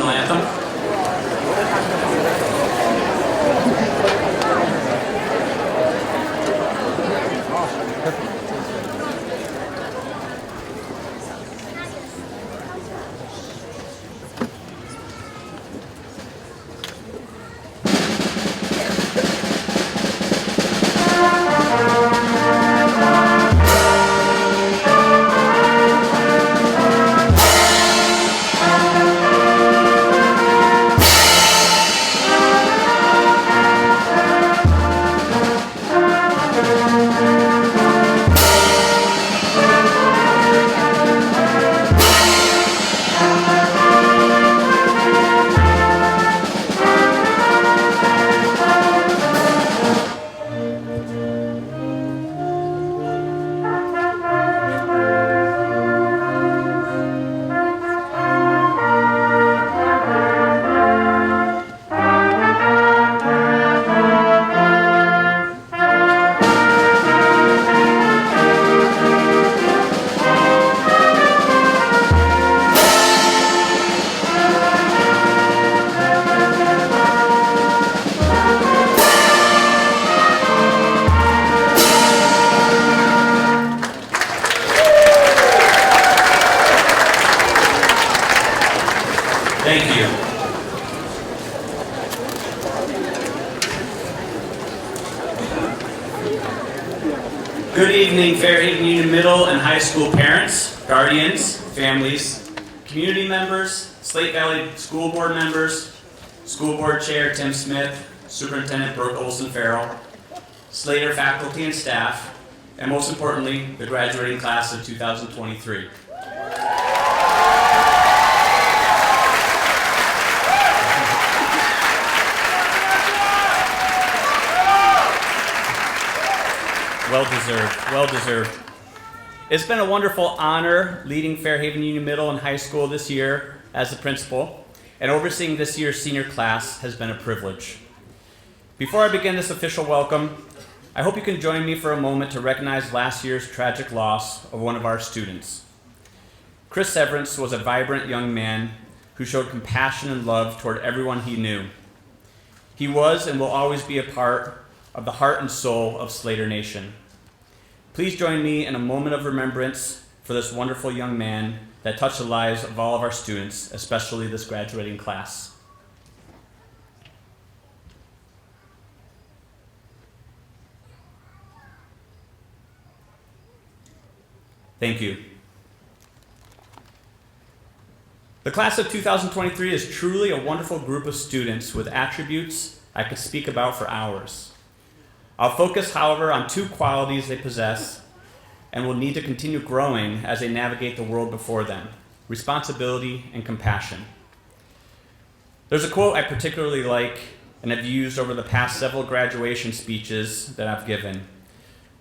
national anthem. Thank you. Good evening, Fairhaven Union Middle and High School parents, guardians, families, community members, Slate Valley School Board members, School Board Chair Tim Smith, Superintendent Brooke Olson-Farrell, Slater faculty and staff, and most importantly, the graduating class of 2023. Well deserved. It's been a wonderful honor leading Fairhaven Union Middle and High School this year as the principal, and overseeing this year's senior class has been a privilege. Before I begin this official welcome, I hope you can join me for a moment to recognize last year's tragic loss of one of our students. Chris Severance was a vibrant young man who showed compassion and love toward everyone he knew. He was and will always be a part of the heart and soul of Slater Nation. Please join me in a moment of remembrance for this wonderful young man that touched the lives of all of our students, especially this graduating class. Thank you. The class of 2023 is truly a wonderful group of students with attributes I could speak about for hours. I'll focus, however, on two qualities they possess and will need to continue growing as they navigate the world before them: responsibility and compassion. There's a quote I particularly like and have used over the past several graduation speeches that I've given.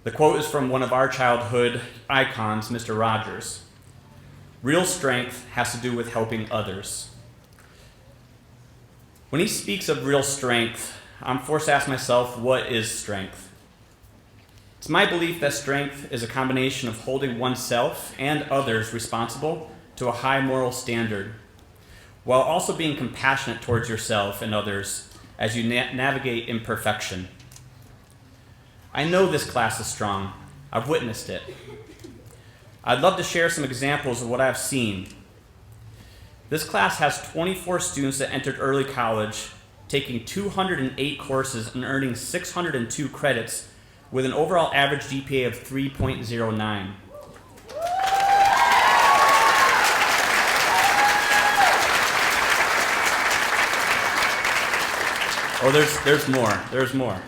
The quote is from one of our childhood icons, Mr. Rogers. Real strength has to do with helping others. When he speaks of real strength, I'm forced to ask myself, what is strength? It's my belief that strength is a combination of holding oneself and others responsible to a high moral standard, while also being compassionate towards yourself and others as you navigate imperfection. I know this class is strong. I've witnessed it. I'd love to share some examples of what I've seen. This class has 24 students that entered early college, taking 208 courses and earning 602 credits with an overall average GPA of 3.09. Oh, there's more.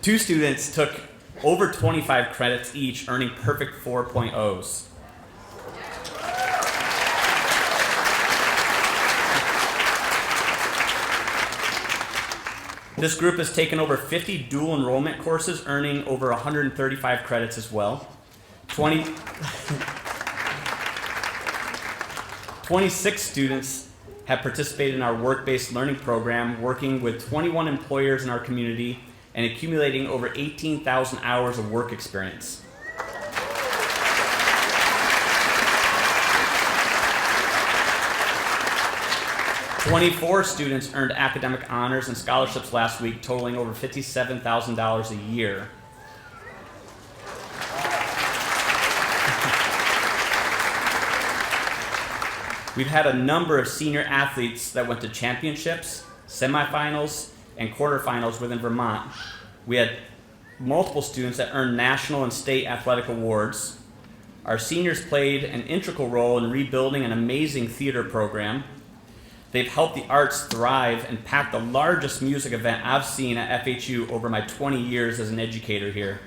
Two students took over 25 credits each, earning perfect 4.0s. This group has taken over 50 dual enrollment courses, earning over 135 credits as well. 26 students have participated in our work-based learning program, working with 21 employers in our community and accumulating over 18,000 hours of work experience. 24 students earned academic honors and scholarships last week, totaling over $57,000 a year. We've had a number of senior athletes that went to championships, semifinals, and quarterfinals within Vermont. We had multiple students that earned national and state athletic awards. Our seniors played an integral role in rebuilding an amazing theater program. They've helped the arts thrive and packed the largest music event I've seen at FHU over my 20 years as an educator here.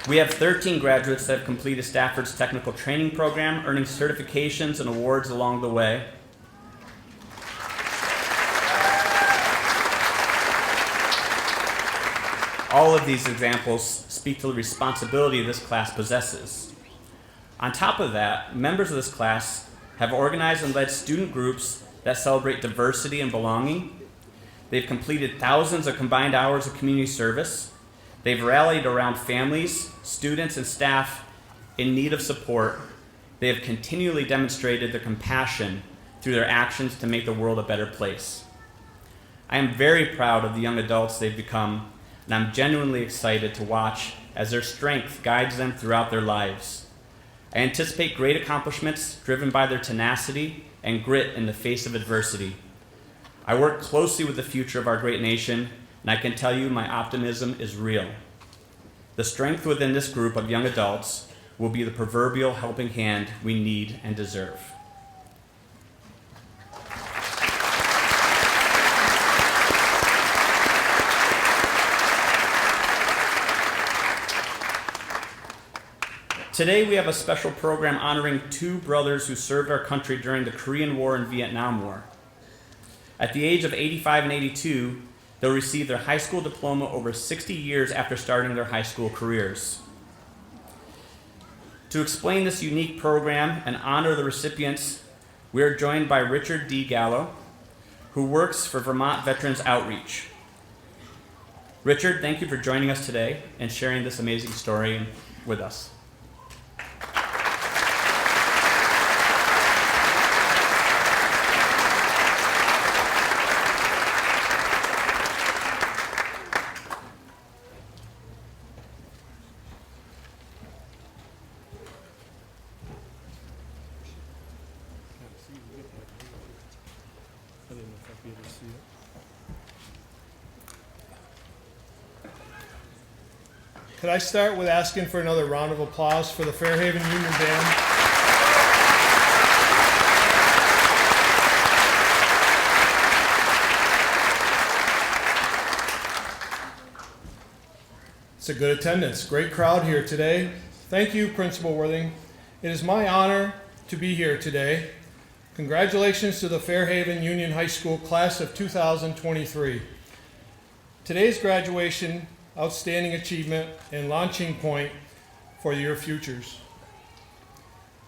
We have 13 graduates that have completed Stafford's technical training program, earning certifications and awards along the way. All of these examples speak to the responsibility this class possesses. On top of that, members of this class have organized and led student groups that celebrate diversity and belonging. They've completed thousands of combined hours of community service. They've rallied around families, students, and staff in need of support. They have continually demonstrated their compassion through their actions to make the world a better place. I am very proud of the young adults they've become, and I'm genuinely excited to watch as their strength guides them throughout their lives. I anticipate great accomplishments driven by their tenacity and grit in the face of adversity. I work closely with the future of our great nation, and I can tell you my optimism is real. The strength within this group of young adults will be the proverbial helping hand we need and deserve. Today we have a special program honoring two brothers who served our country during the Korean War and Vietnam War. At the age of 85 and 82, they'll receive their high school diploma over 60 years after starting their high school careers. To explain this unique program and honor the recipients, we are joined by Richard D. Gallo, who works for Vermont Veterans Outreach. Richard, thank you for joining us today and sharing this amazing story with us. Could I start with asking for another round of applause for the Fairhaven Union Band? It's a good attendance. Great crowd here today. Thank you, Principal Worthing. It is my honor to be here today. Congratulations to the Fairhaven Union High School class of 2023. Today's graduation, outstanding achievement, and launching point for your futures.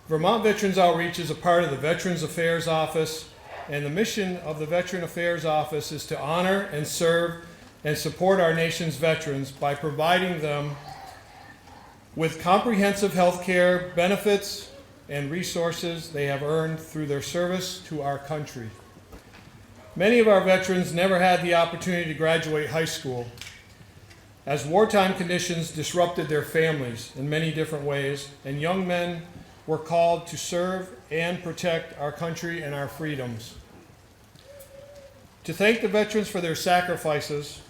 Vermont Veterans Outreach is a part of the Veterans Affairs Office, and the mission of the Veteran Affairs Office is to honor and serve and support our nation's veterans by providing them with comprehensive health care benefits and resources they have earned through their service to our country. Many of our veterans never had the opportunity to graduate high school, as wartime conditions disrupted their families in many different ways, and young men were called to serve and protect our country and our freedoms. To thank the veterans for their sacrifices,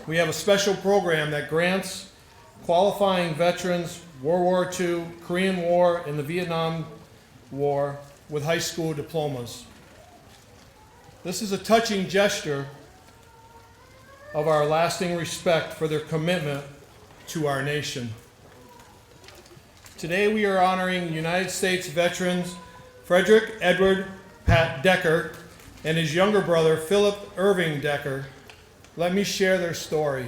we have a special program that grants qualifying veterans World War II, Korean War, and the Vietnam War with high school diplomas. This is a touching gesture of our lasting respect for their commitment to our nation. Today we are honoring United States veterans Frederick Edward Pat Decker and his younger brother Philip Irving Decker. Let me share their story.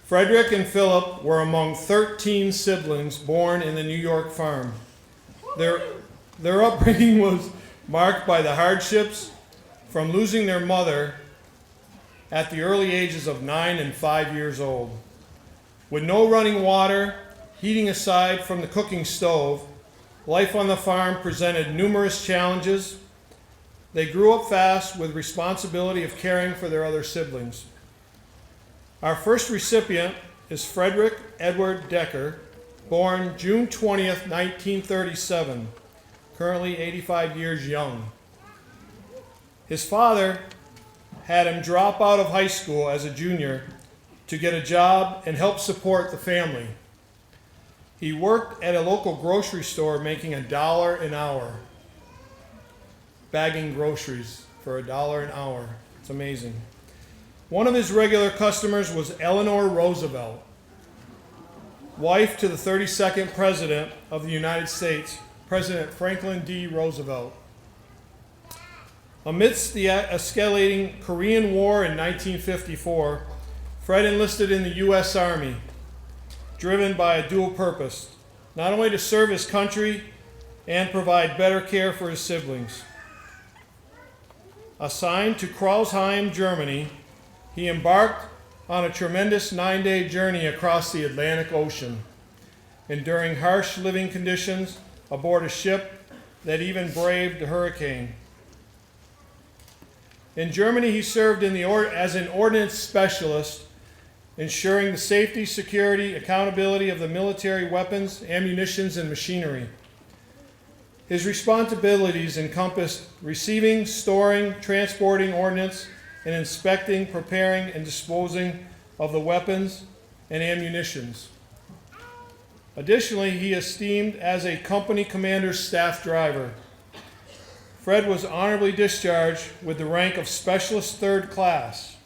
Frederick and Philip were among 13 siblings born in the New York farm. Their upbringing was marked by the hardships from losing their mother at the early ages of 9 and 5 years old. With no running water, heating aside from the cooking stove, life on the farm presented numerous challenges. They grew up fast with responsibility of caring for their other siblings. Our first recipient is Frederick Edward Decker, born June 20th, 1937, currently 85 years young. His father had him drop out of high school as a junior to get a job and help support the family. He worked at a local grocery store making $1 an hour, bagging groceries for $1 an hour. It's amazing. One of his regular customers was Eleanor Roosevelt, wife to the 32nd President of the United States, President Franklin D. Roosevelt. Amidst the escalating Korean War in 1954, Fred enlisted in the U.S. Army, driven by a dual purpose, not only to serve his country and provide better care for his siblings. Assigned to Krausheim, Germany, he embarked on a tremendous 9-day journey across the Atlantic Ocean, enduring harsh living conditions aboard a ship that even braved the hurricane. In Germany, he served as an ordnance specialist, ensuring the safety, security, accountability of the military weapons, ammunitions, and machinery. His responsibilities encompassed receiving, storing, transporting ordnance, and inspecting, preparing, and disposing of the weapons and ammunitions. Additionally, he is esteemed as a company commander's staff driver. Fred was honorably discharged with the rank of Specialist 3rd Class.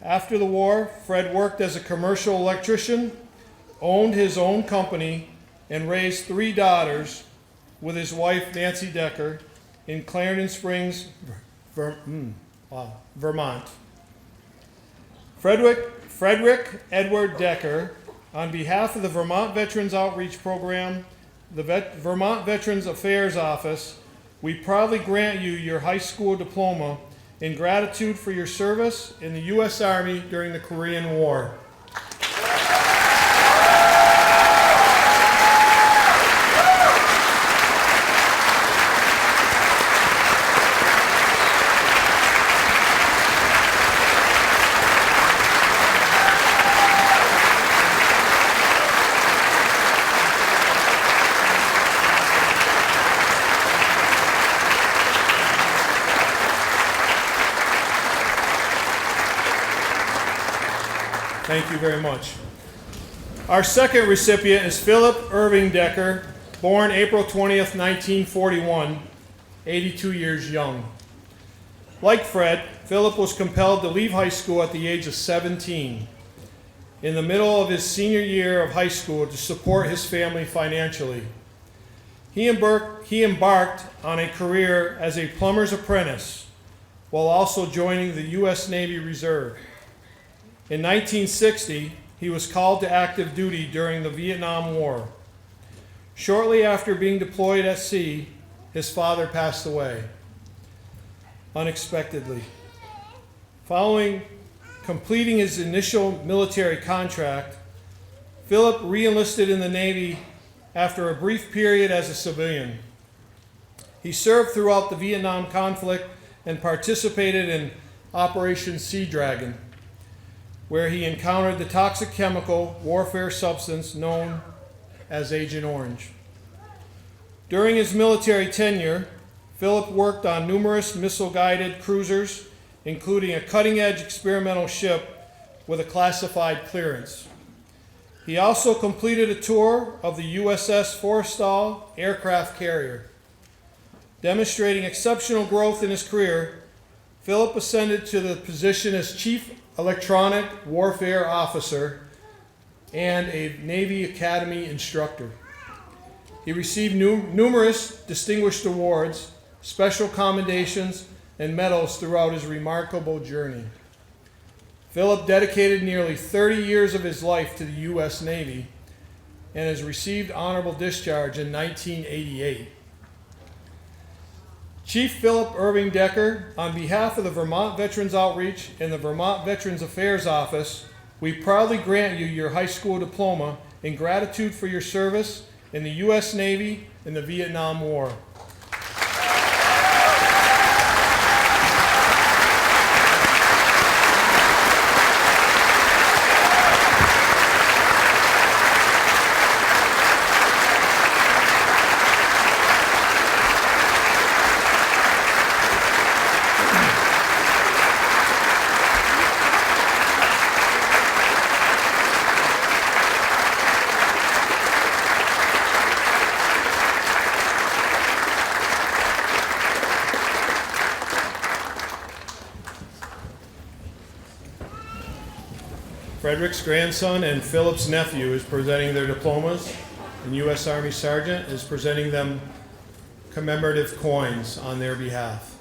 After the war, Fred worked as a commercial electrician, owned his own company, and raised 3 daughters with his wife, Nancy Decker, in Clarendon Springs, Vermont. Frederick Edward Decker, on behalf of the Vermont Veterans Outreach Program, the Vermont Veterans Affairs Office, we proudly grant you your high school diploma in gratitude for your service in the U.S. Army during the Korean War. Thank you very much. Our second recipient is Philip Irving Decker, born April 20th, 1941, 82 years young. Like Fred, Philip was compelled to leave high school at the age of 17, in the middle of his senior year of high school, to support his family financially. He embarked on a career as a plumber's apprentice, while also joining the U.S. Navy Reserve. In 1960, he was called to active duty during the Vietnam War. Shortly after being deployed at sea, his father passed away unexpectedly. Following completing his initial military contract, Philip re-enlisted in the Navy after a brief period as a civilian. He served throughout the Vietnam conflict and participated in Operation Sea Dragon, where he encountered the toxic chemical warfare substance known as Agent Orange. During his military tenure, Philip worked on numerous missile-guided cruisers, including a cutting-edge experimental ship with a classified clearance. He also completed a tour of the USS Forrestal aircraft carrier. Demonstrating exceptional growth in his career, Philip ascended to the position as Chief Electronic Warfare Officer and a Navy Academy instructor. He received numerous distinguished awards, special commendations, and medals throughout his remarkable journey. Philip dedicated nearly 30 years of his life to the U.S. Navy and has received honorable discharge in 1988. Chief Philip Irving Decker, on behalf of the Vermont Veterans Outreach and the Vermont Veterans Affairs Office, we proudly grant you your high school diploma in gratitude for your service in the U.S. Navy in the Vietnam War. Frederick's grandson and Philip's nephew is presenting their diplomas, and U.S. Army Sergeant is presenting them commemorative coins on their behalf.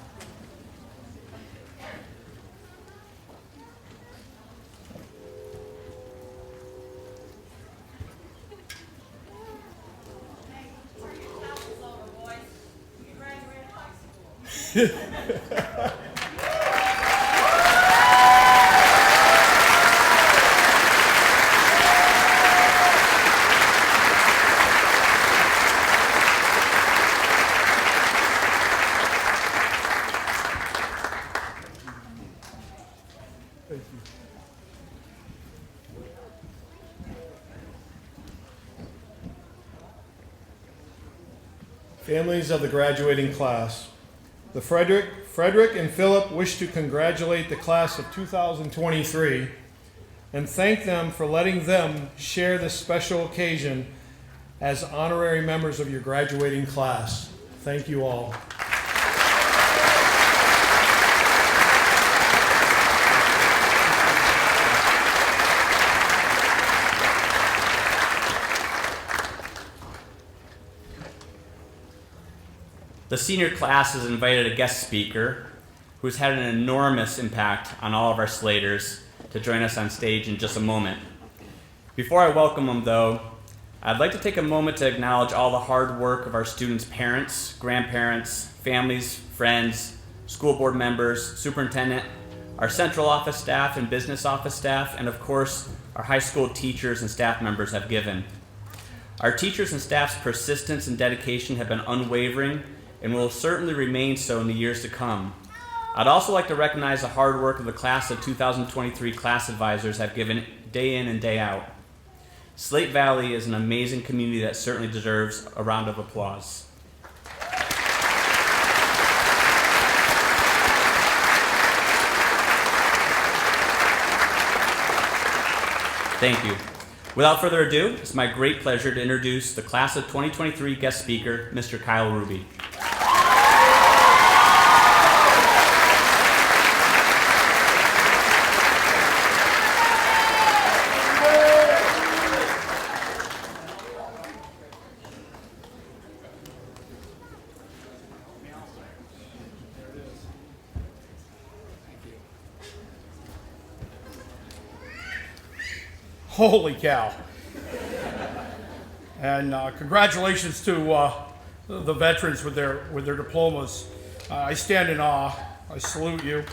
Families of the graduating class. The Frederick and Philip wish to congratulate the class of 2023 and thank them for letting them share this special occasion as honorary members of your graduating class. Thank you all. The senior class has invited a guest speaker who's had an enormous impact on all of our Slaters to join us on stage in just a moment. Before I welcome them, though, I'd like to take a moment to acknowledge all the hard work of our students' parents, grandparents, families, friends, school board members, superintendent, our central office staff and business office staff, and of course, our high school teachers and staff members have given. Our teachers and staff's persistence and dedication have been unwavering and will certainly remain so in the years to come. I'd also like to recognize the hard work of the class of 2023 class advisors have given day in and day out. Slate Valley is an amazing community that certainly deserves a round of applause. Thank you. Without further ado, it's my great pleasure to introduce the class of 2023 guest speaker, Mr. Kyle Ruby. Holy cow. And congratulations to the veterans with their diplomas. I stand in awe. I salute you.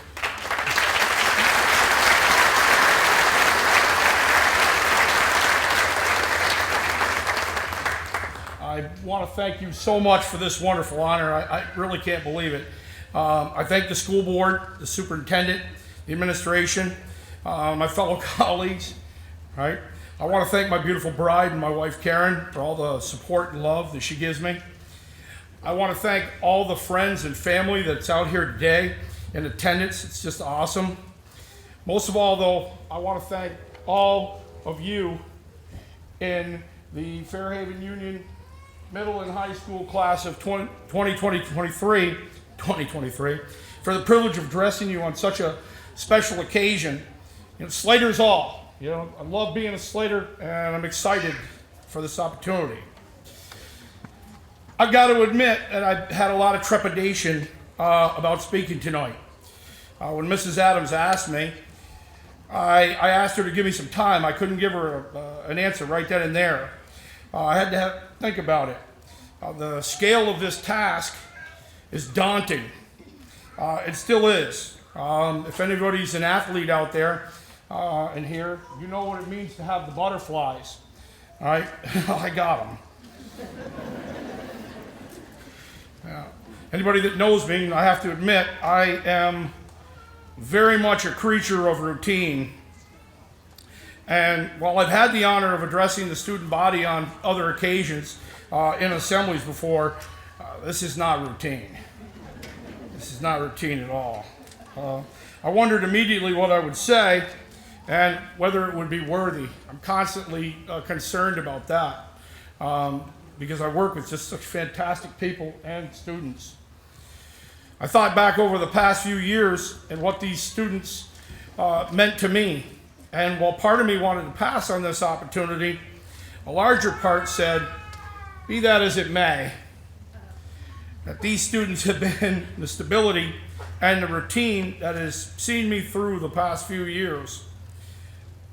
I want to thank you so much for this wonderful honor. I really can't believe it. I thank the school board, the superintendent, the administration, my fellow colleagues. Right? I want to thank my beautiful bride and my wife Karen for all the support and love that she gives me. I want to thank all the friends and family that's out here today in attendance. It's just awesome. Most of all, though, I want to thank all of you in the Fairhaven Union Middle and High School class of 2023 for the privilege of addressing you on such a special occasion. You know, Slater's all. You know, I love being a Slater, and I'm excited for this opportunity. I've got to admit that I had a lot of trepidation about speaking tonight. When Mrs. Adams asked me, I asked her to give me some time. I couldn't give her an answer right then and there. I had to think about it. The scale of this task is daunting. It still is. If anybody's an athlete out there, in here, you know what it means to have the butterflies. All right, I got them. Yeah. Anybody that knows me, I have to admit, I am very much a creature of routine. And while I've had the honor of addressing the student body on other occasions in assemblies before, this is not routine. This is not routine at all. I wondered immediately what I would say and whether it would be worthy. I'm constantly concerned about that because I work with just such fantastic people and students. I thought back over the past few years and what these students meant to me. And while part of me wanted to pass on this opportunity, a larger part said, be that as it may, that these students have been the stability and the routine that has seen me through the past few years.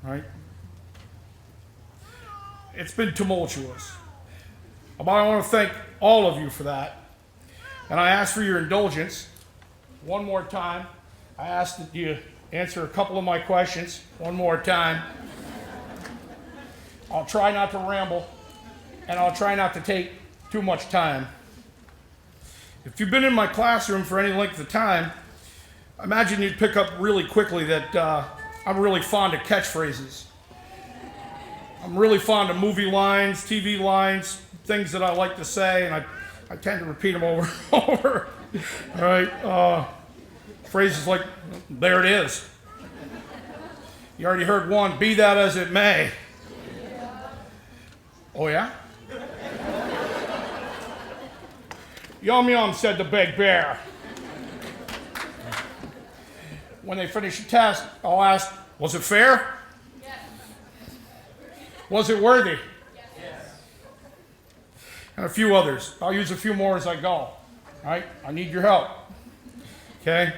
Right? It's been tumultuous. But I want to thank all of you for that. And I ask for your indulgence one more time. I ask that you answer a couple of my questions one more time. I'll try not to ramble, and I'll try not to take too much time. If you've been in my classroom for any length of time, I imagine you'd pick up really quickly that I'm really fond of catchphrases. I'm really fond of movie lines, TV lines, things that I like to say, and I tend to repeat them over and over. All right. Phrases like, there it is. You already heard one, be that as it may. Oh, yeah? Yum yum, said the big bear. When they finish the test, I'll ask, was it fair? Yes. Was it worthy? Yes. And a few others. I'll use a few more as I go. All right? I need your help. Okay?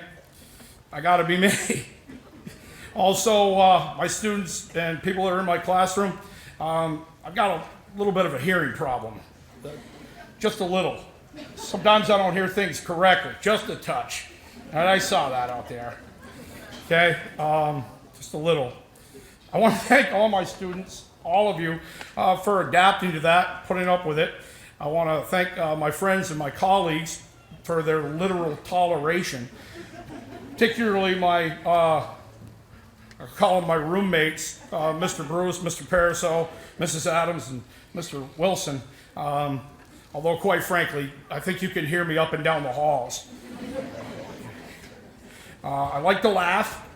I gotta be me. Also, my students and people that are in my classroom, I've got a little bit of a hearing problem. Just a little. Sometimes I don't hear things correctly, just a touch. And I saw that out there. Okay? Just a little. I want to thank all my students, all of you, for adapting to that, putting up with it. I want to thank my friends and my colleagues for their literal toleration. Particularly my, I call them my roommates, Mr. Bruce, Mr. Pariseau, Mrs. Adams, and Mr. Wilson. Although, quite frankly, I think you can hear me up and down the halls. I like to laugh.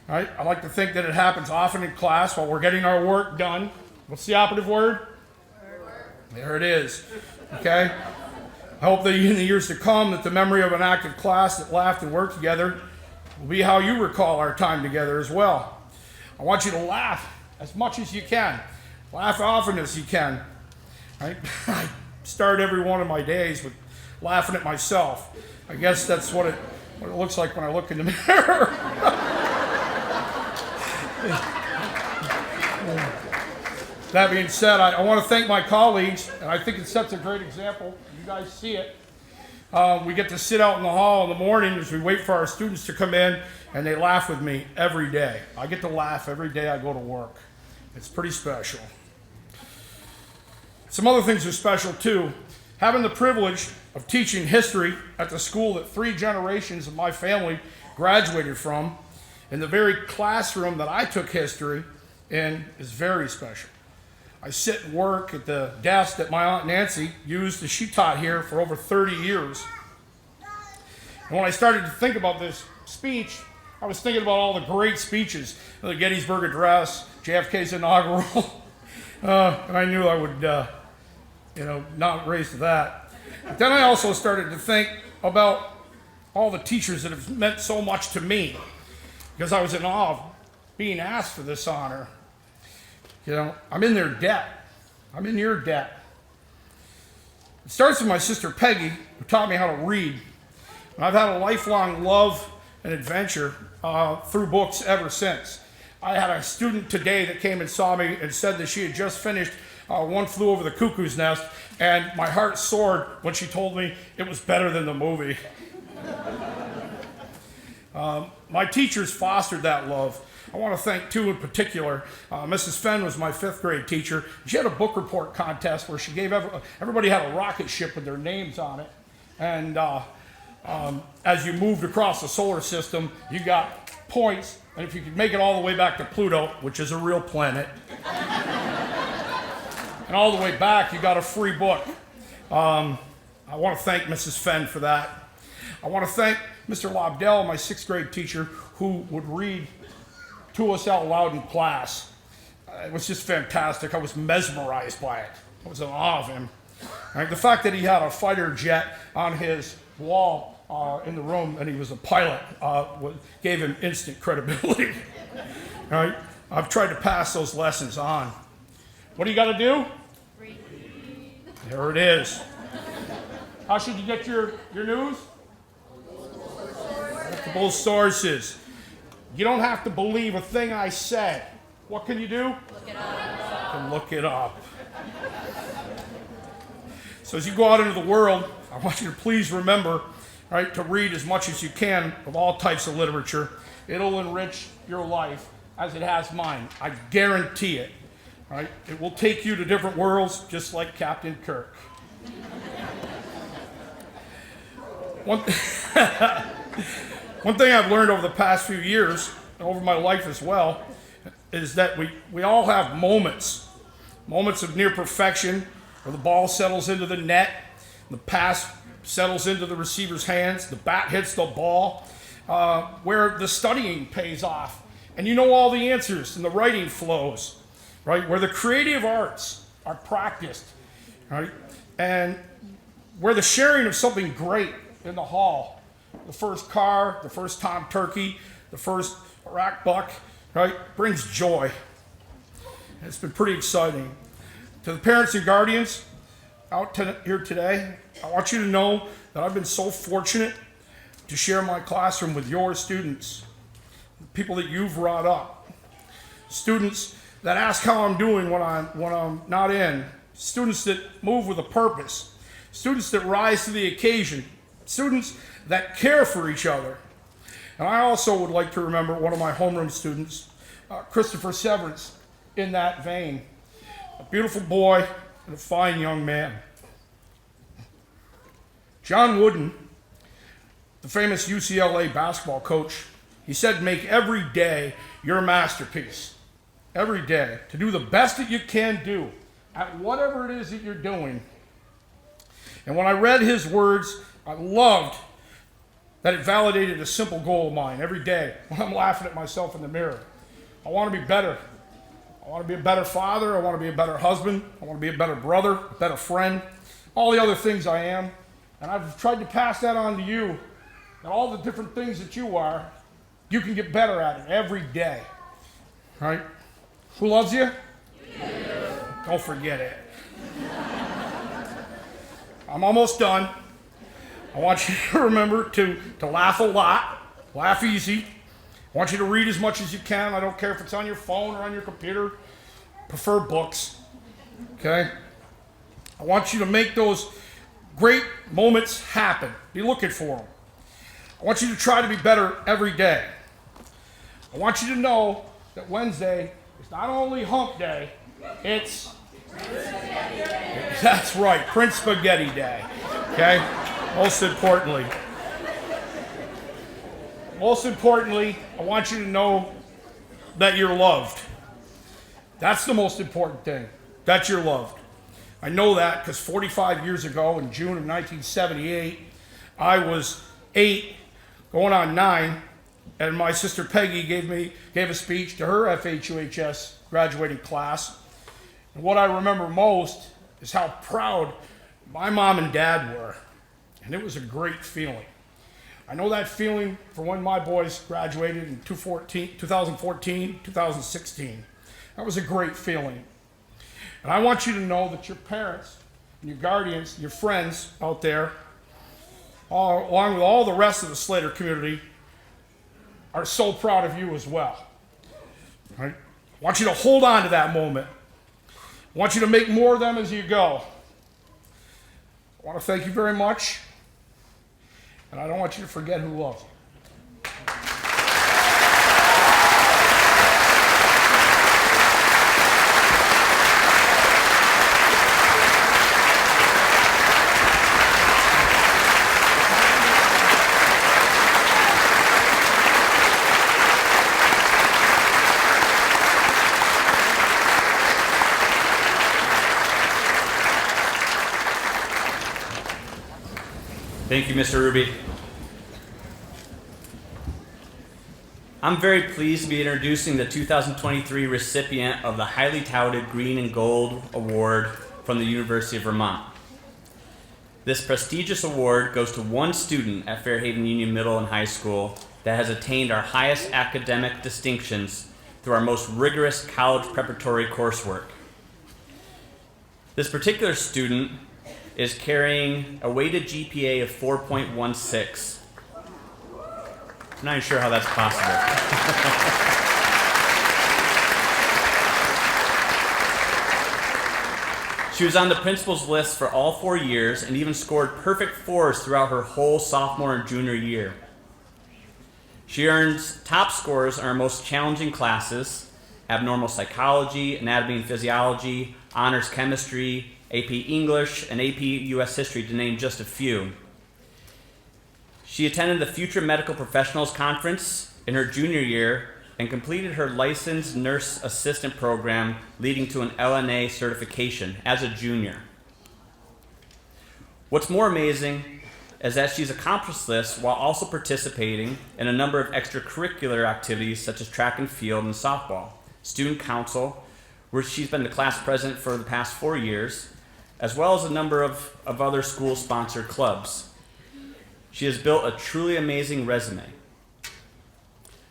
Right? I like to think that it happens often in class while we're getting our work done. What's the operative word? There it is. Okay? I hope that in the years to come that the memory of an active class that laughed and worked together will be how you recall our time together as well. I want you to laugh as much as you can. Laugh often as you can. Right? I start every one of my days with laughing at myself. I guess that's what it looks like when I look in the mirror. That being said, I want to thank my colleagues, and I think it sets a great example. You guys see it. We get to sit out in the hall in the morning as we wait for our students to come in, and they laugh with me every day. I get to laugh every day I go to work. It's pretty special. Some other things are special too. Having the privilege of teaching history at the school that 3 generations of my family graduated from, in the very classroom that I took history in, is very special. I sit and work at the desk that my Aunt Nancy used as she taught here for over 30 years. And when I started to think about this speech, I was thinking about all the great speeches, the Gettysburg Address, JFK's inaugural, and I knew I would, not raise to that. But then I also started to think about all the teachers that have meant so much to me, because I was in awe of being asked for this honor. I'm in their debt. I'm in your debt. It starts with my sister Peggy, who taught me how to read. And I've had a lifelong love and adventure through books ever since. I had a student today that came and saw me and said that she had just finished One Flew Over the Cuckoo's Nest, and my heart soared when she told me it was better than the movie. My teachers fostered that love. I want to thank two in particular. Mrs. Fenn was my 5th grade teacher. She had a book report contest where she gave everybody had a rocket ship with their names on it. And as you moved across the solar system, you got points. And if you could make it all the way back to Pluto, which is a real planet, and all the way back, you got a free book. I want to thank Mrs. Fenn for that. I want to thank Mr. Lobdell, my 6th grade teacher, who would read to us out loud in class. It was just fantastic. I was mesmerized by it. I was in awe of him. Right? The fact that he had a fighter jet on his wall in the room and he was a pilot gave him instant credibility. Right? I've tried to pass those lessons on. What do you got to do? Read. There it is. How should you get your news? Multiple sources. You don't have to believe a thing I said. What can you do? Look it up. You can look it up. So as you go out into the world, I want you to please remember, right, to read as much as you can of all types of literature. It'll enrich your life as it has mine. I guarantee it. Right? It will take you to different worlds, just like Captain Kirk. One thing I've learned over the past few years, and over my life as well, is that we all have moments of near perfection where the ball settles into the net, the pass settles into the receiver's hands, the bat hits the ball, where the studying pays off, and you know all the answers and the writing flows, right? Where the creative arts are practiced, right? And where the sharing of something great in the hall, the first car, the first tom turkey, the first rack buck, right, brings joy. And it's been pretty exciting. To the parents and guardians out here today, I want you to know that I've been so fortunate to share my classroom with your students, the people that you've brought up, students that ask how I'm doing when I'm not in, students that move with a purpose, students that rise to the occasion, students that care for each other. And I also would like to remember one of my homeroom students, Christopher Severance, in that vein. A beautiful boy and a fine young man. John Wooden, the famous UCLA basketball coach, he said, make every day your masterpiece. Every day. To do the best that you can do at whatever it is that you're doing. And when I read his words, I loved that it validated a simple goal of mine every day when I'm laughing at myself in the mirror. I want to be better. I want to be a better father. I want to be a better husband. I want to be a better brother, a better friend, all the other things I am. And I've tried to pass that on to you, that all the different things that you are, you can get better at it every day. Right? Who loves you? You. Don't forget it. I'm almost done. I want you to remember to laugh a lot, laugh easy. I want you to read as much as you can. I don't care if it's on your phone or on your computer. Prefer books, okay? I want you to make those great moments happen. Be looking for them. I want you to try to be better every day. I want you to know that Wednesday is not only hump day, it's that's right, Prince Spaghetti Day, okay? Most importantly, I want you to know that you're loved. That's the most important thing, that you're loved. I know that because 45 years ago in June of 1978, I was 8, going on 9, and my sister Peggy gave a speech to her FHUHS graduating class. And what I remember most is how proud my mom and dad were. And it was a great feeling. I know that feeling for when my boys graduated in 2014, 2016. That was a great feeling. And I want you to know that your parents, and your guardians, your friends out there, along with all the rest of the Slater community, are so proud of you as well. Right? I want you to hold on to that moment. I want you to make more of them as you go. I want to thank you very much. And I don't want you to forget who loves you. Thank you, Mr. Ruby. I'm very pleased to be introducing the 2023 recipient of the highly touted Green and Gold Award from the University of Vermont. This prestigious award goes to one student at Fairhaven Union Middle and High School that has attained our highest academic distinctions through our most rigorous college preparatory coursework. This particular student is carrying a weighted GPA of 4.16. I'm not even sure how that's possible. She was on the principal's list for all 4 years and even scored perfect fours throughout her whole sophomore and junior year. She earns top scores in our most challenging classes: abnormal psychology, anatomy and physiology, honors chemistry, AP English, and AP US History, to name just a few. She attended the Future Medical Professionals Conference in her junior year and completed her licensed nurse assistant program, leading to an LNA certification as a junior. What's more amazing is that she's accomplished this while also participating in a number of extracurricular activities such as track and field and softball, student council, where she's been the class president for the past 4 years, as well as a number of other school-sponsored clubs. She has built a truly amazing resume.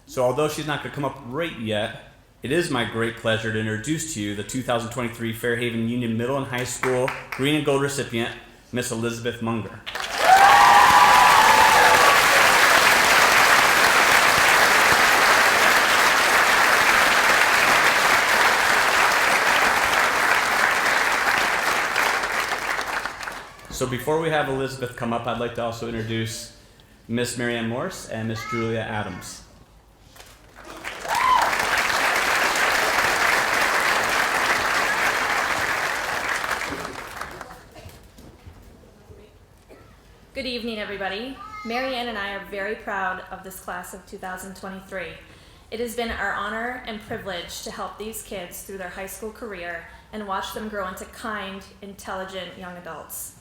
So although she's not going to come up right yet, it is my great pleasure to introduce to you the 2023 Fairhaven Union Middle and High School Green and Gold recipient, Miss Elizabeth Munger. So before we have Elizabeth come up, I'd like to also introduce Miss Marianne Morse and Miss Julia Adams. Good evening, everybody. Marianne and I are very proud of this class of 2023. It has been our honor and privilege to help these kids through their high school career and watch them grow into kind, intelligent young adults.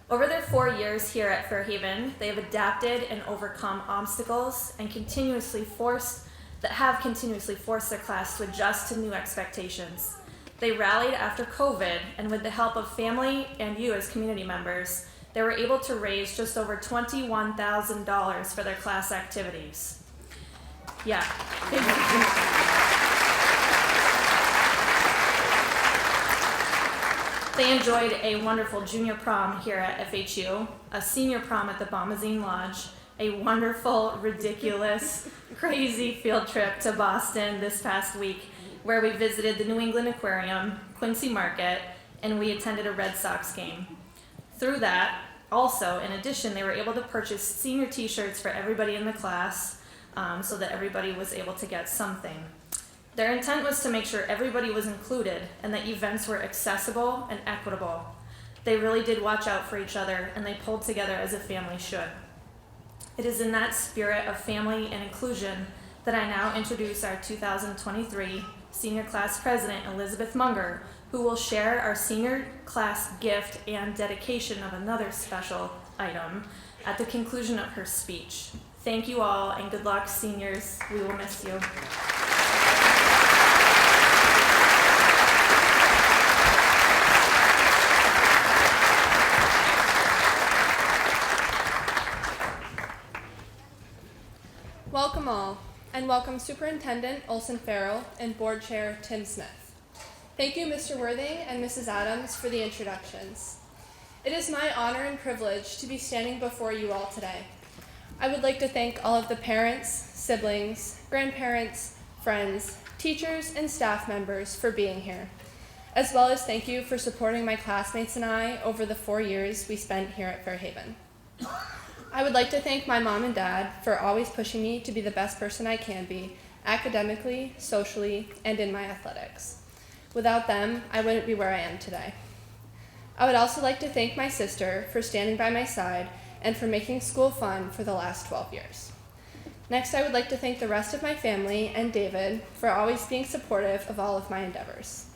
Over their 4 years here at Fairhaven, they have adapted and overcome obstacles and have continuously forced their class to adjust to new expectations. They rallied after COVID, and with the help of family and you as community members, they were able to raise just over $21,000 for their class activities. Yeah. They enjoyed a wonderful junior prom here at FHU, a senior prom at the Bombazine Lodge, a wonderful, ridiculous, crazy field trip to Boston this past week, where we visited the New England Aquarium, Quincy Market, and we attended a Red Sox game. Through that, also, in addition, they were able to purchase senior t-shirts for everybody in the class, so that everybody was able to get something. Their intent was to make sure everybody was included and that events were accessible and equitable. They really did watch out for each other, and they pulled together as a family should. It is in that spirit of family and inclusion that I now introduce our 2023 Senior Class President, Elizabeth Munger, who will share our senior class gift and dedication of another special item at the conclusion of her speech. Thank you all, and good luck, seniors. We will miss you. Welcome all, and welcome Superintendent Olson Farrell and Board Chair Tim Smith. Thank you, Mr. Worthing and Mrs. Adams, for the introductions. It is my honor and privilege to be standing before you all today. I would like to thank all of the parents, siblings, grandparents, friends, teachers, and staff members for being here, as well as thank you for supporting my classmates and I over the 4 years we spent here at Fairhaven. I would like to thank my mom and dad for always pushing me to be the best person I can be, academically, socially, and in my athletics. Without them, I wouldn't be where I am today. I would also like to thank my sister for standing by my side and for making school fun for the last 12 years. Next, I would like to thank the rest of my family and David for always being supportive of all of my endeavors.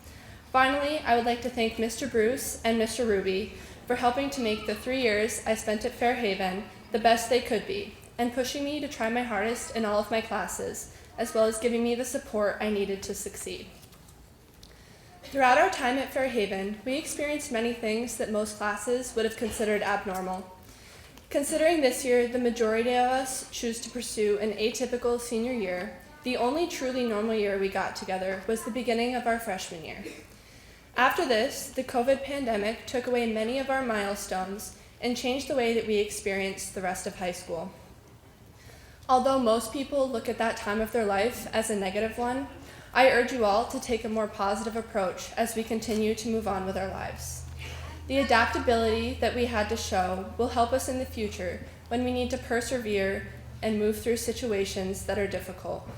Finally, I would like to thank Mr. Bruce and Mr. Ruby for helping to make the 3 years I spent at Fairhaven the best they could be, and pushing me to try my hardest in all of my classes, as well as giving me the support I needed to succeed. Throughout our time at Fairhaven, we experienced many things that most classes would have considered abnormal. Considering this year the majority of us choose to pursue an atypical senior year, the only truly normal year we got together was the beginning of our freshman year. After this, the COVID pandemic took away many of our milestones and changed the way that we experienced the rest of high school. Although most people look at that time of their life as a negative one, I urge you all to take a more positive approach as we continue to move on with our lives. The adaptability that we had to show will help us in the future when we need to persevere and move through situations that are difficult.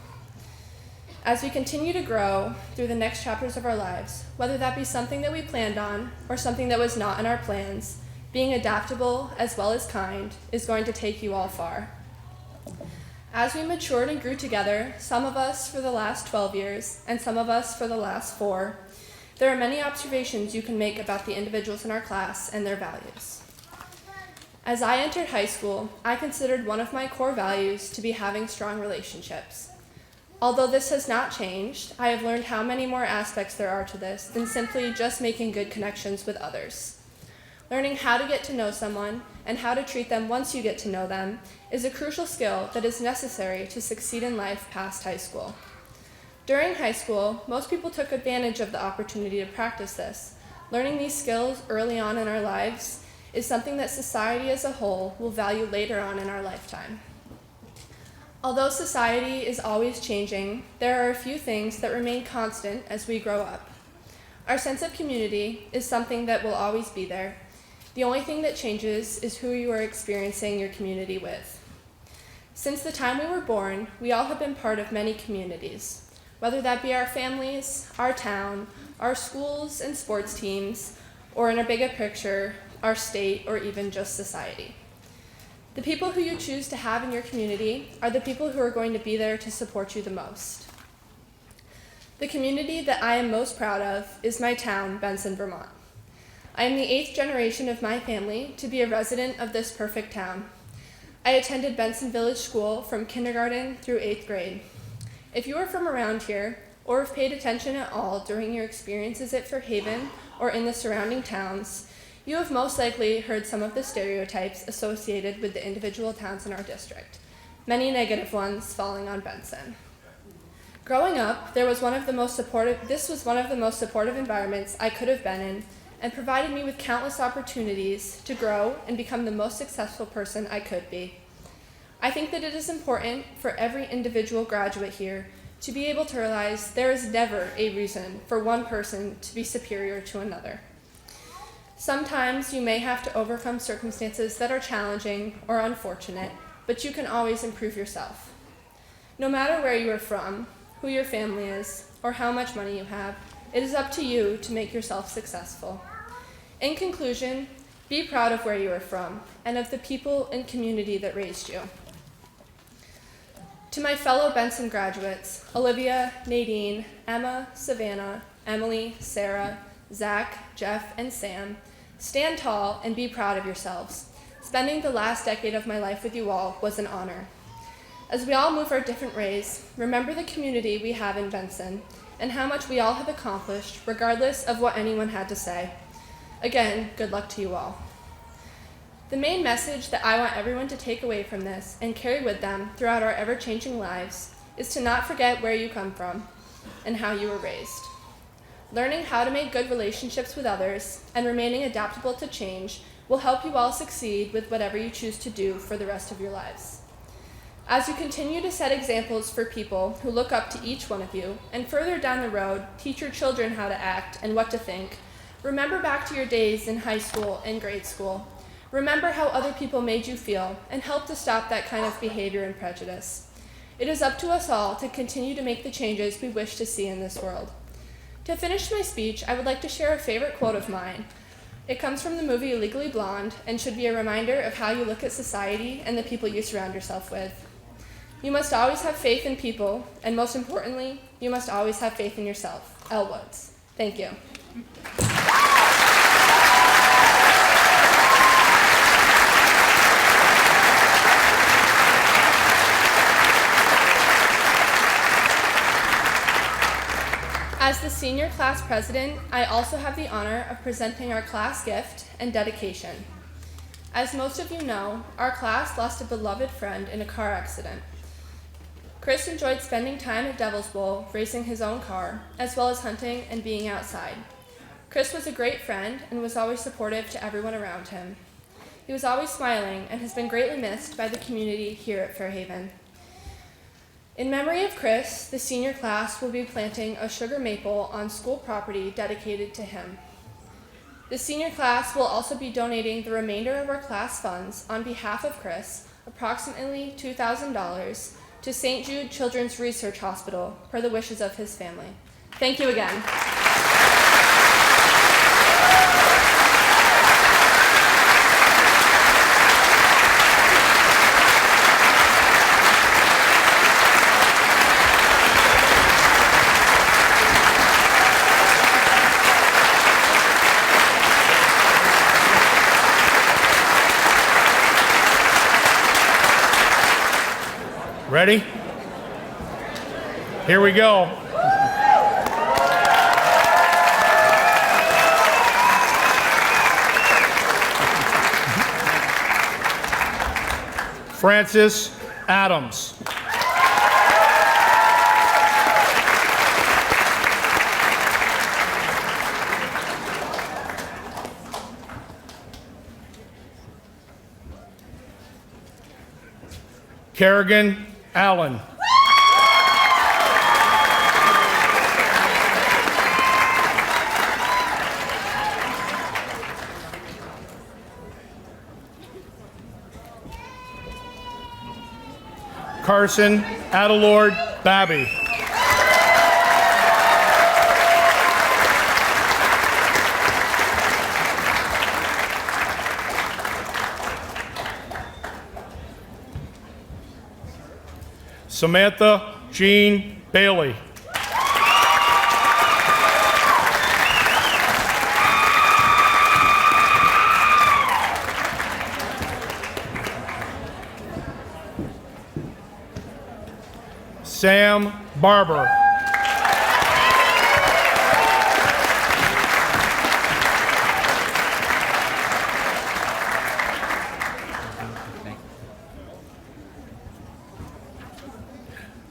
As we continue to grow through the next chapters of our lives, whether that be something that we planned on or something that was not in our plans, being adaptable as well as kind is going to take you all far. As we matured and grew together, some of us for the last 12 years and some of us for the last 4, there are many observations you can make about the individuals in our class and their values. As I entered high school, I considered one of my core values to be having strong relationships. Although this has not changed, I have learned how many more aspects there are to this than simply just making good connections with others. Learning how to get to know someone and how to treat them once you get to know them is a crucial skill that is necessary to succeed in life past high school. During high school, most people took advantage of the opportunity to practice this. Learning these skills early on in our lives is something that society as a whole will value later on in our lifetime. Although society is always changing, there are a few things that remain constant as we grow up. Our sense of community is something that will always be there. The only thing that changes is who you are experiencing your community with. Since the time we were born, we all have been part of many communities, whether that be our families, our town, our schools and sports teams, or in a bigger picture, our state, or even just society. The people who you choose to have in your community are the people who are going to be there to support you the most. The community that I am most proud of is my town, Benson, Vermont. I am the 8th generation of my family to be a resident of this perfect town. I attended Benson Village School from kindergarten through 8th grade. If you are from around here, or have paid attention at all during your experiences at Fairhaven or in the surrounding towns, you have most likely heard some of the stereotypes associated with the individual towns in our district, many negative ones falling on Benson. Growing up, this was one of the most supportive environments I could have been in, and provided me with countless opportunities to grow and become the most successful person I could be. I think that it is important for every individual graduate here to be able to realize there is never a reason for one person to be superior to another. Sometimes you may have to overcome circumstances that are challenging or unfortunate, but you can always improve yourself. No matter where you are from, who your family is, or how much money you have, it is up to you to make yourself successful. In conclusion, be proud of where you are from and of the people and community that raised you. To my fellow Benson graduates, Olivia, Nadine, Emma, Savannah, Emily, Sarah, Zach, Jeff, and Sam, stand tall and be proud of yourselves. Spending the last decade of my life with you all was an honor. As we all move our different ways, remember the community we have in Benson and how much we all have accomplished, regardless of what anyone had to say. Again, good luck to you all. The main message that I want everyone to take away from this and carry with them throughout our ever-changing lives is to not forget where you come from and how you were raised. Learning how to make good relationships with others and remaining adaptable to change will help you all succeed with whatever you choose to do for the rest of your lives. As you continue to set examples for people who look up to each one of you, and further down the road, teach your children how to act and what to think, remember back to your days in high school and grade school. Remember how other people made you feel and help to stop that kind of behavior and prejudice. It is up to us all to continue to make the changes we wish to see in this world. To finish my speech, I would like to share a favorite quote of mine. It comes from the movie Legally Blonde and should be a reminder of how you look at society and the people you surround yourself with. You must always have faith in people, and most importantly, you must always have faith in yourself. Elle Woods. Thank you. As the senior class president, I also have the honor of presenting our class gift and dedication. As most of you know, our class lost a beloved friend in a car accident. Chris enjoyed spending time at Devil's Bowl, racing his own car, as well as hunting and being outside. Chris was a great friend and was always supportive to everyone around him. He was always smiling and has been greatly missed by the community here at Fairhaven. In memory of Chris, the senior class will be planting a sugar maple on school property dedicated to him. The senior class will also be donating the remainder of our class funds on behalf of Chris, approximately $2,000, to St. Jude Children's Research Hospital per the wishes of his family. Thank you again. Ready? Here we go. Francis Adams. Kerrigan Allen. Carson Adelord Babby. Samantha Jean Bailey. Sam Barber.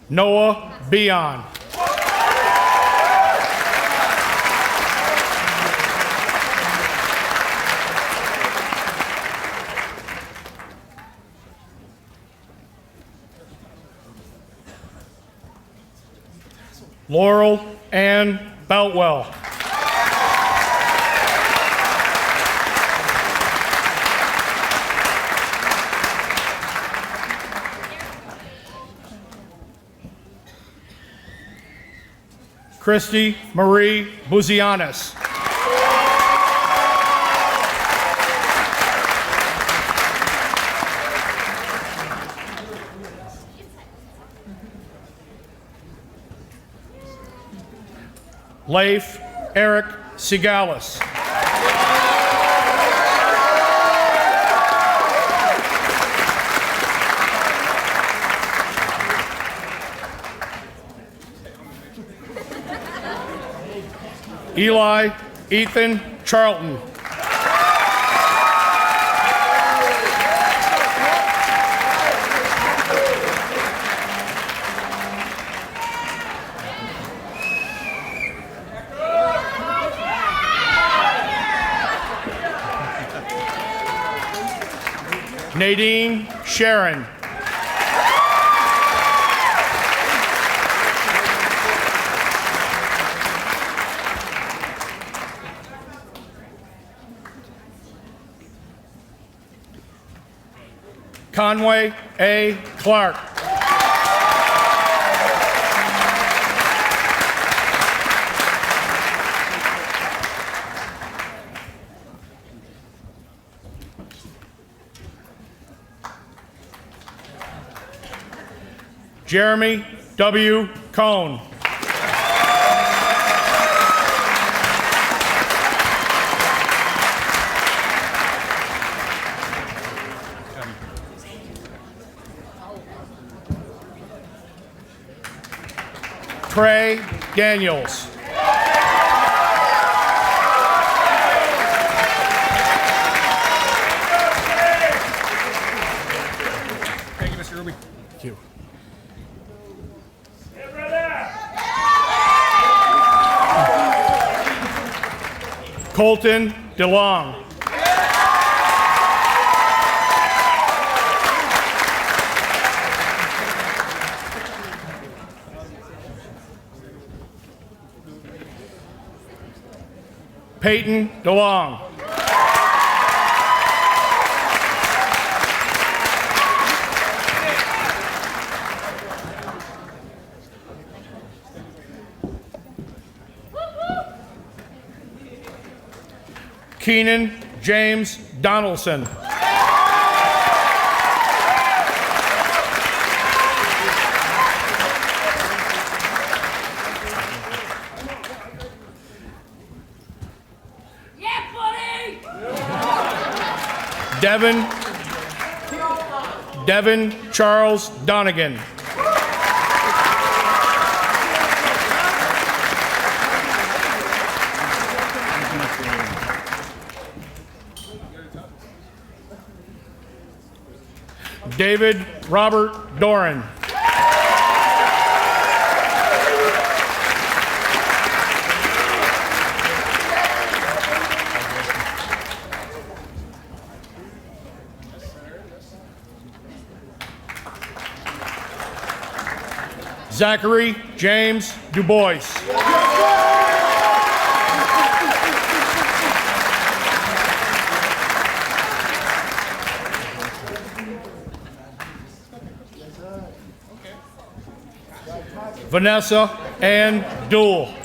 Noah Bion. Laurel Ann Boutwell. Christy Marie Buzianis. Leif Eric Sigalis. Eli Ethan Charlton. Nadine Sharon. Conway A. Clark. Jeremy W. Cohn. Trey Daniels. Colton DeLong. Peyton DeLong. Keenan James Donaldson. Devin Charles Donegan. David Robert Doran. Zachary James DuBois. Vanessa Ann Duell.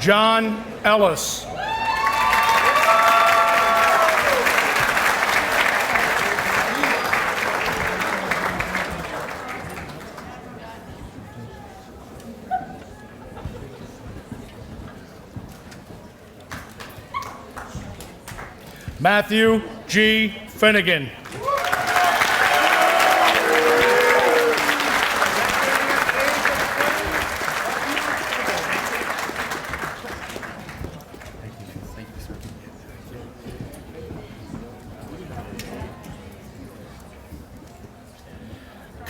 John Ellis. Matthew G. Finnegan.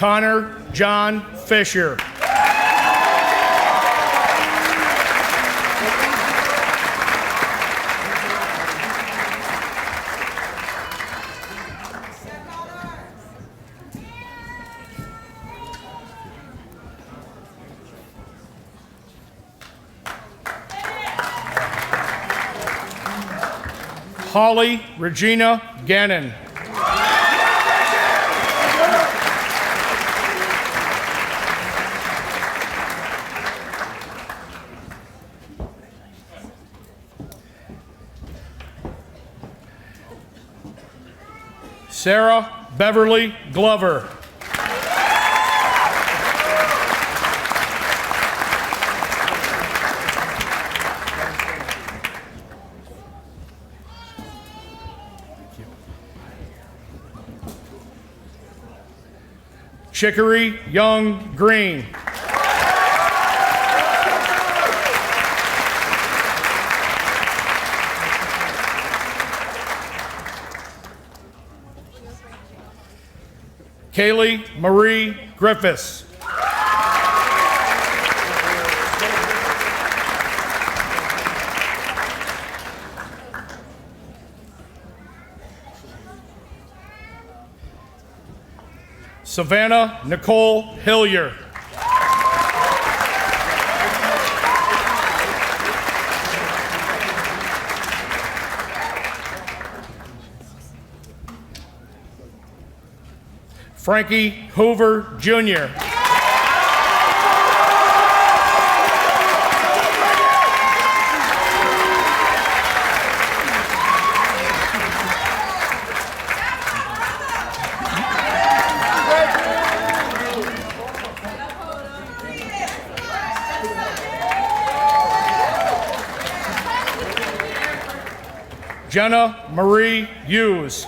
Connor John Fisher. Holly Regina Gannon. Sarah Beverly Glover. Chicory Young Green. Kaylee Marie Griffiths. Savannah Nicole Hillier. Frankie Hoover Jr. Jenna Marie Hughes.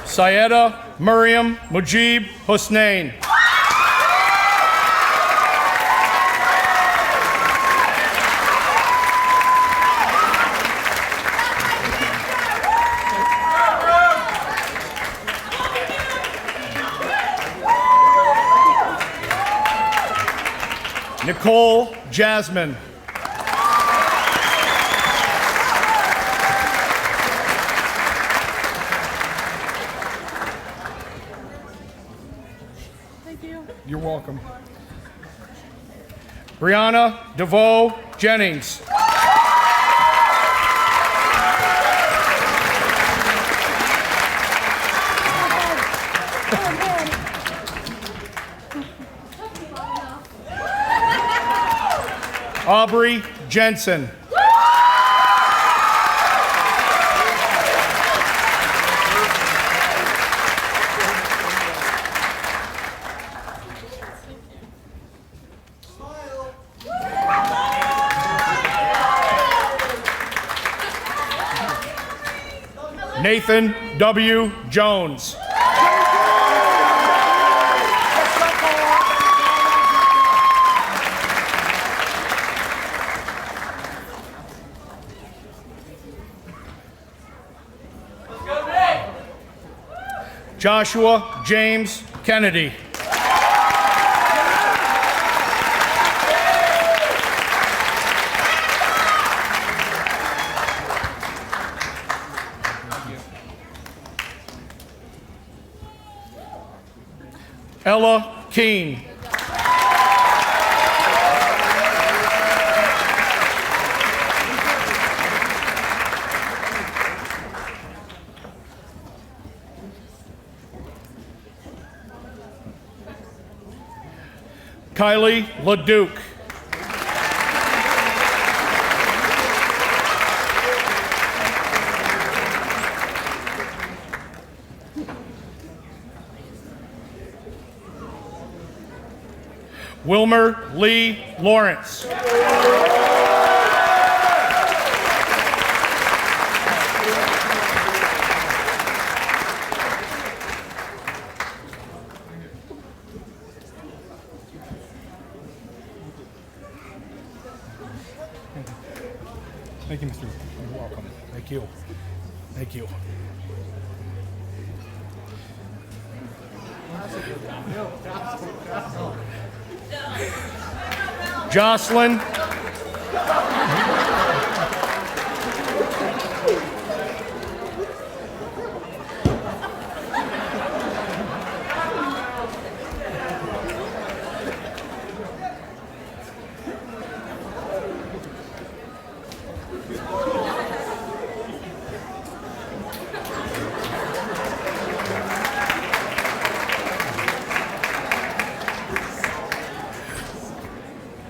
Syeda Miriam Mujib Husnain. Nicole Jasmine. You're welcome. Brianna DeVoe Jennings. Aubrey Jensen. Nathan W. Jones. Joshua James Kennedy. Ella Keene. Kylie LaDuke. Wilmer Lee Lawrence. Thank you, Mr. You're welcome. Thank you. Thank you. Jocelyn.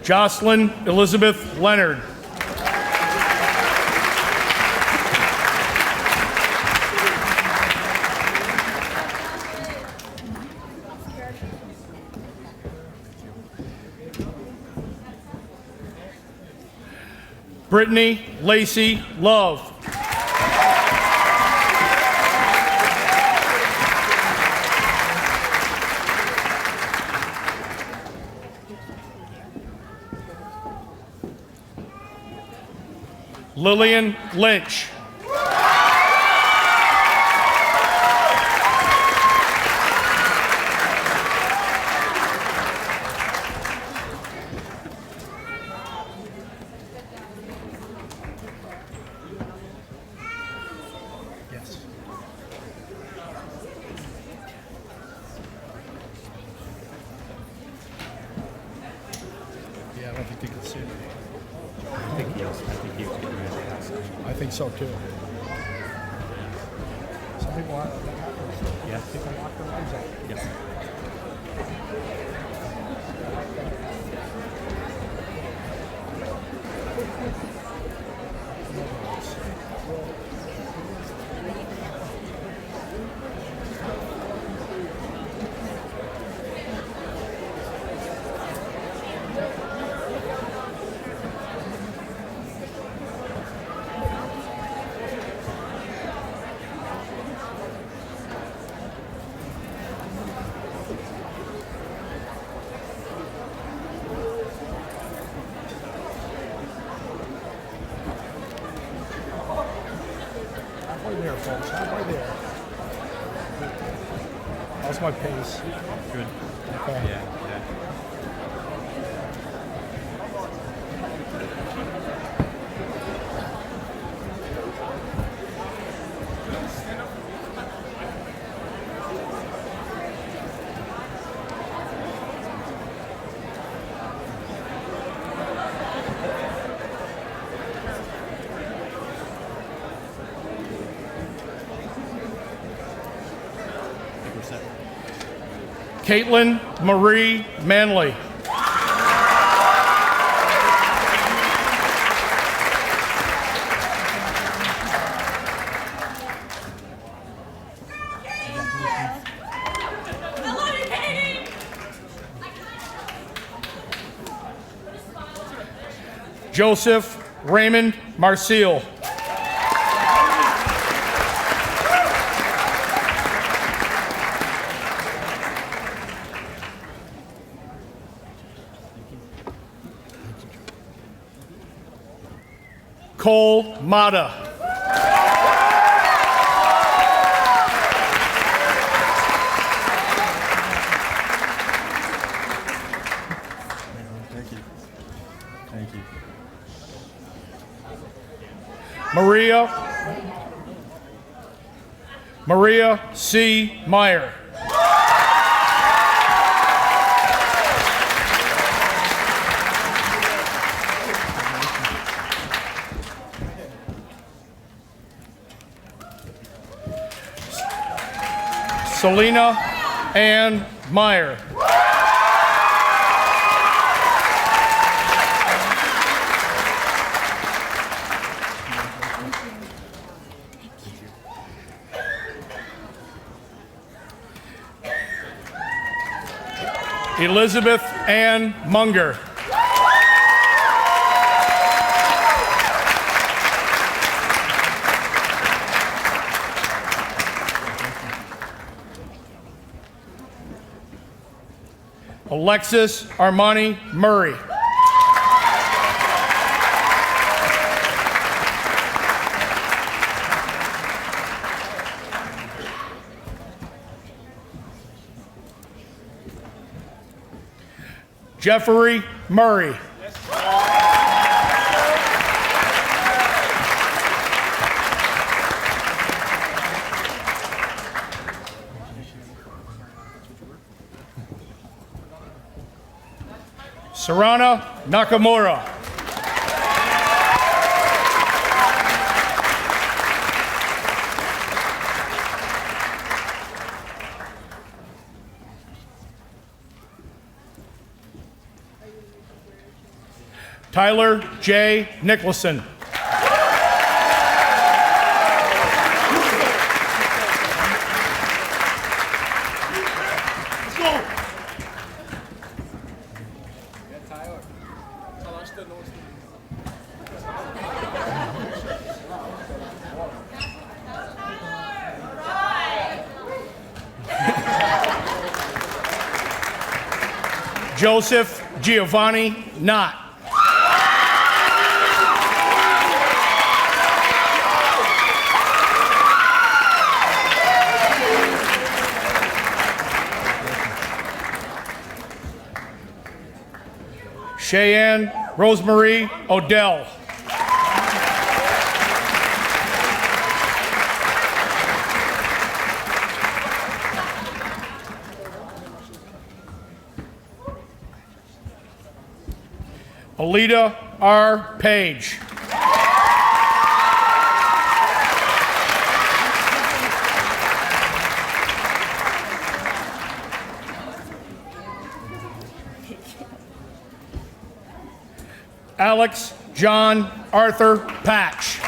Jocelyn Elizabeth Leonard. Brittany Lacey Love. Lillian Lynch. Yes. Yeah, I don't think you can see it. I think so too. Some people aren't. Yeah. People lock their legs up. Yes. Halfway there, folks. Halfway there. How's my pace? Good. Okay. Yeah. Caitlin Marie Manley. Joseph Raymond Marcille. Cole Mata. Thank you. Maria C. Meyer. Selena Ann Meyer. Elizabeth Ann Munger. Alexis Armani Murray. Jeffrey Murray. Sarana Nakamura. Tyler J. Nicholson. Joseph Giovanni Knott. Cheyenne Rosemary Odell. Alita R. Page. Alex John Arthur Patch.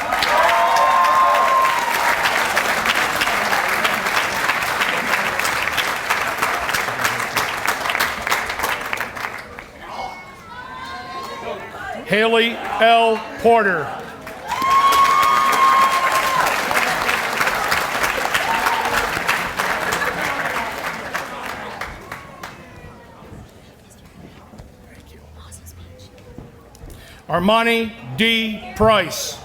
Haley L. Porter. Armani D. Price.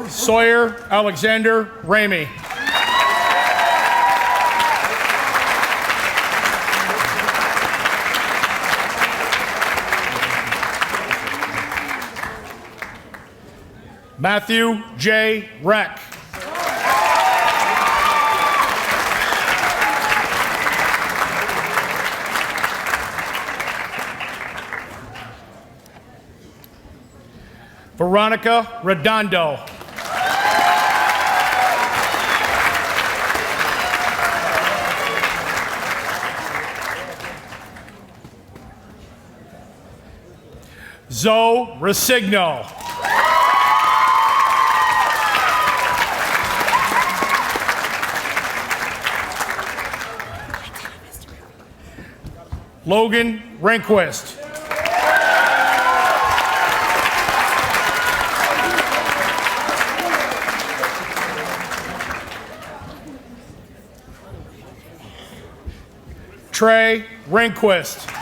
Sawyer Alexander Ramey. Matthew J. Reck. Veronica Redondo. Zoe Resigno. Logan Rehnquist. Trey Rehnquist.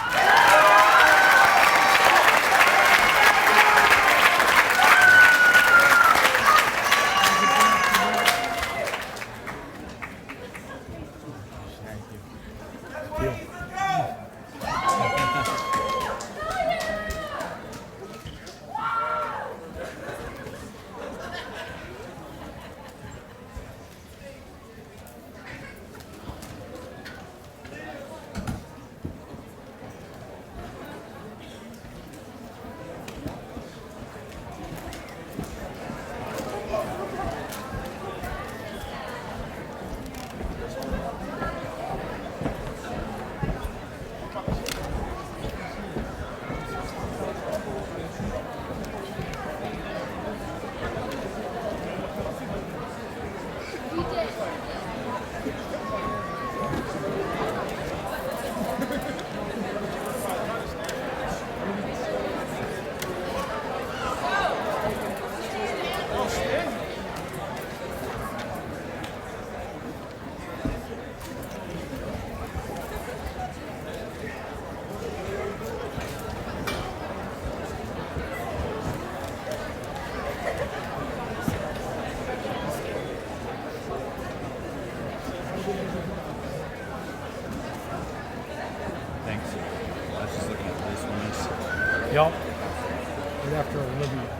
Thanks. I was just looking at this one. Yup. Right after Olivia.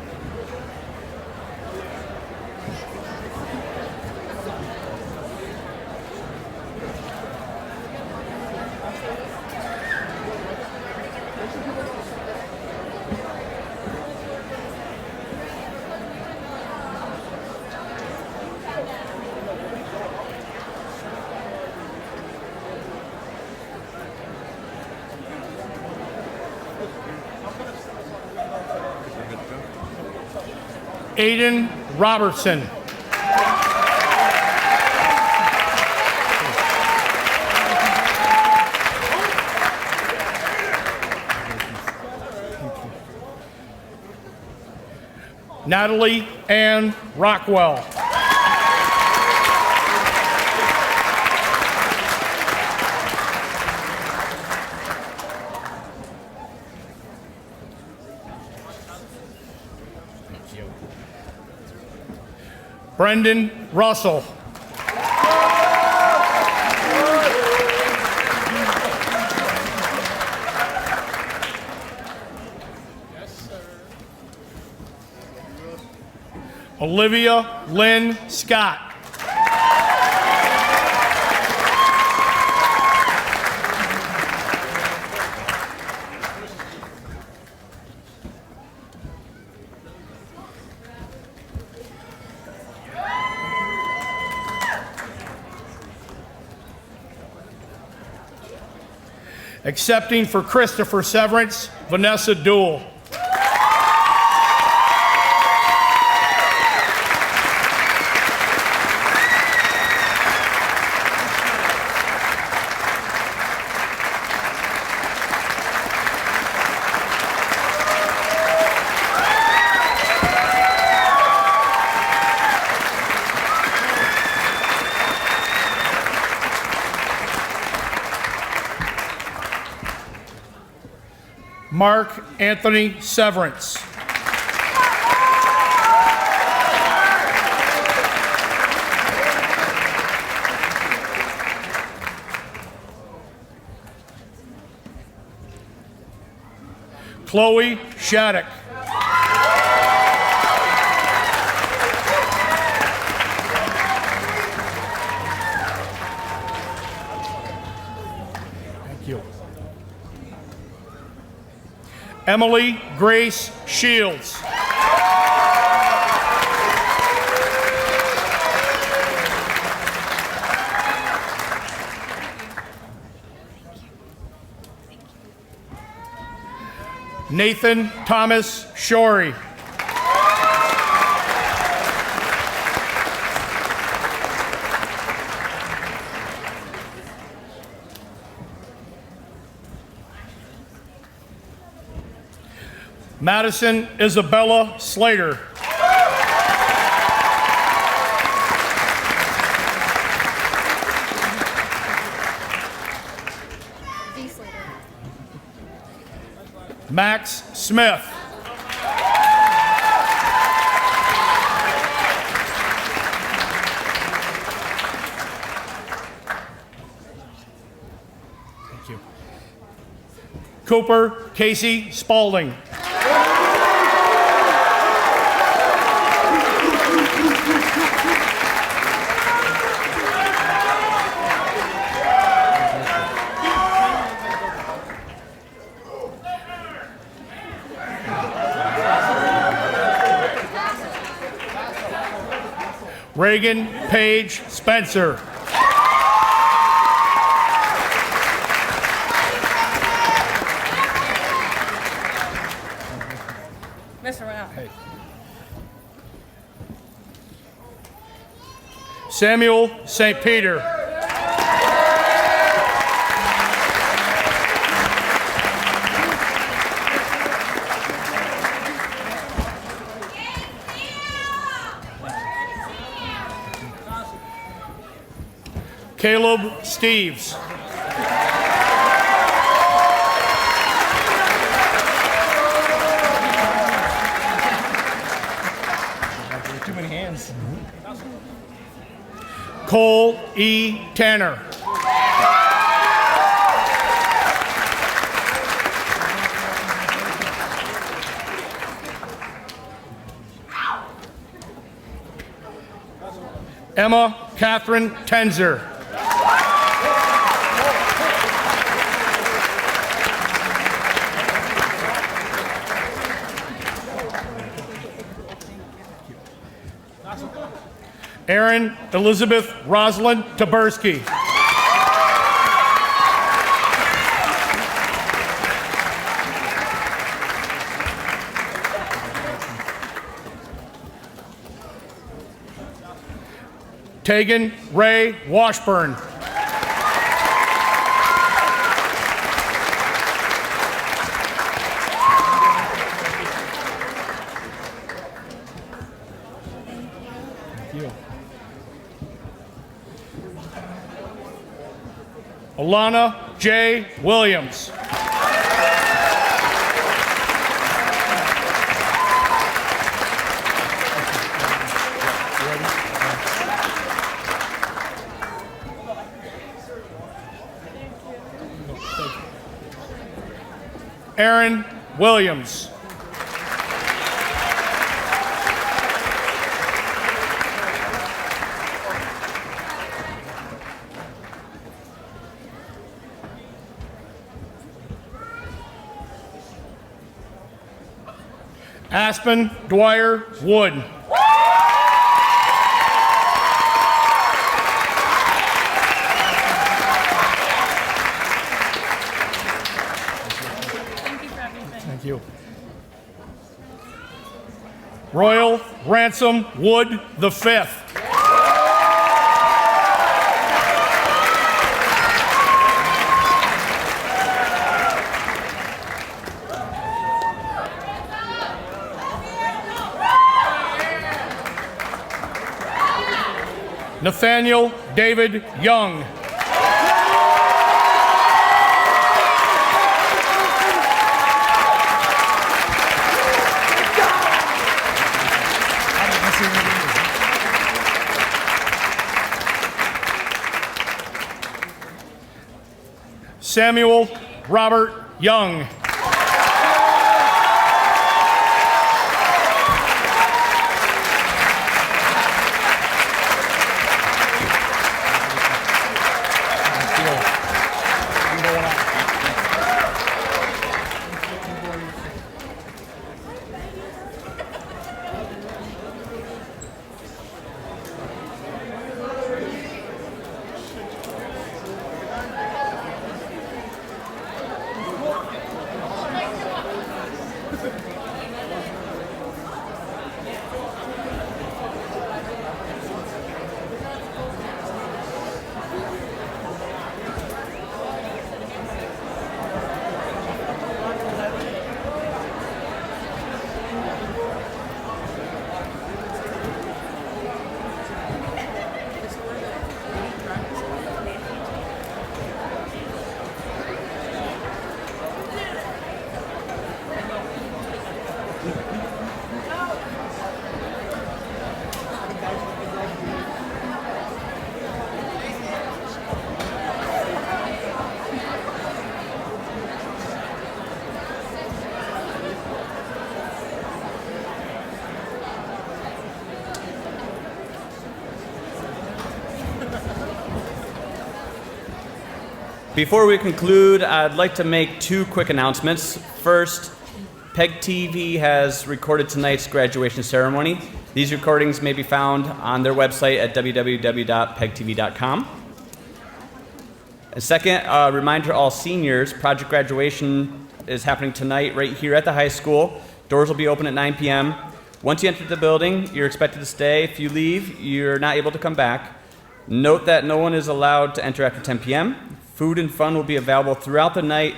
Aiden Robertson. Natalie Ann Rockwell. Brendan Russell. Olivia Lynn Scott. Accepting for Christopher Severance, Vanessa Dool. Mark Anthony Severance. Chloe Shattuck. Thank you. Emily Grace Shields. Nathan Thomas Shorey. Madison Isabella Slater. Max Smith. Thank you. Cooper Casey Spalding. Reagan Page Spencer. Mr. Rao. Hey. Samuel St. Peter. Caleb Steves. Too many hands. Cole E. Tanner. Emma Catherine Tenzer. Erin Elizabeth Rosalind Taberski. Tegan Ray Washburn. Alana J. Williams. Aaron Williams. Aspen Dwyer Wood. Thank you for everything. Thank you. Royal Ransom Wood the Fifth. Nathaniel David Young. Samuel Robert Young. Before we conclude, I'd like to make two quick announcements. First, PEG TV has recorded tonight's graduation ceremony. These recordings may be found on their website at www.pegtv.com. And second, a reminder to all seniors, Project Graduation is happening tonight right here at the high school. Doors will be open at 9 p.m. Once you enter the building, you're expected to stay. If you leave, you're not able to come back. Note that no one is allowed to enter after 10 p.m. Food and fun will be available throughout the night.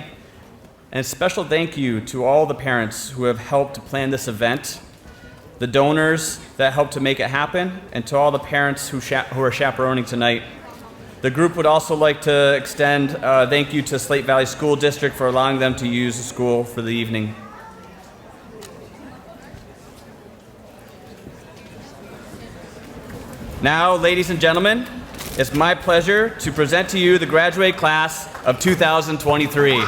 And a special thank you to all the parents who have helped to plan this event, the donors that helped to make it happen, and to all the parents who are chaperoning tonight. The group would also like to extend a thank you to Slate Valley School District for allowing them to use the school for the evening. Now, ladies and gentlemen, it's my pleasure to present to you the graduate class of 2023.